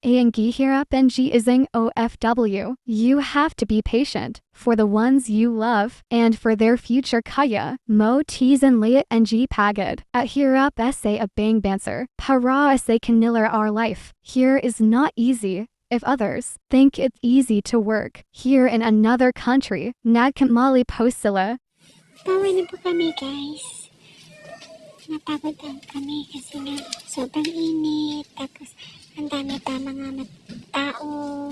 Ang hirap ng isang OFW. You have to be patient for the ones you love and for their future kaya mo tizan liat ng pagod. At hirap sa abang banser. Para sa kanila our life. Here is not easy. If others think it's easy to work here in another country, nagkamali po sila. Pauwi na po kami, guys. Napagod kami kasi nga sobrang init. Tapos, ang dami pa mga tao.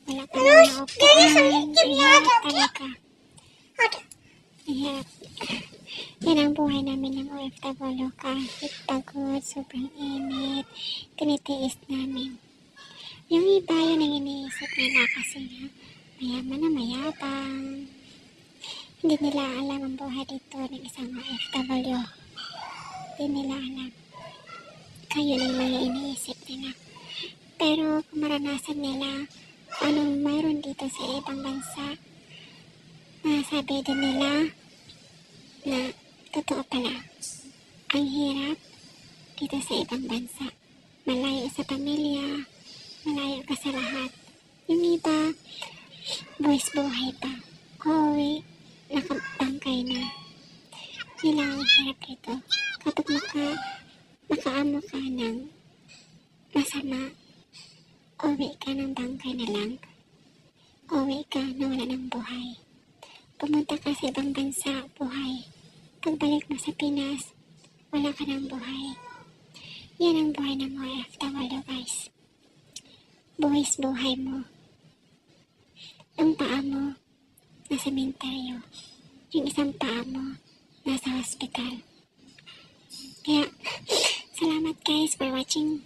Wala pa mga upuan. Hirap talaga. Hirap. Yan ang buhay namin ng OFW. Kahit pagod, sobrang init. Tinitiis namin. Yung iba yun ang iniisip nila kasi nga mayaman na mayabang. Hindi nila alam ang buhay dito ng isang OFW. Hindi nila alam. Kayo lang mga iniisip nila. Pero kung maranasan nila anong mayroon dito sa ibang bansa, masasabi din nila na totoo pala. Ang hirap dito sa ibang bansa. Malayo sa pamilya, malayo ka sa lahat. Yung iba, buwis buhay pa. Uwi, nakabangkay na. Yun lang ang hirap dito. Kapag makaamo ka ng masama, uwi ka ng bangkay na lang. Uwi ka na wala ng buhay. Pumunta ka sa ibang bansa, buhay. Pagbalik mo sa Pinas, wala ka ng buhay. Yan ang buhay ng mga OFW, guys. Buwis buhay mo. Ang paa mo, nasa mentaryo. Yung isang paa mo, nasa hospital. Kaya, salamat guys for watching.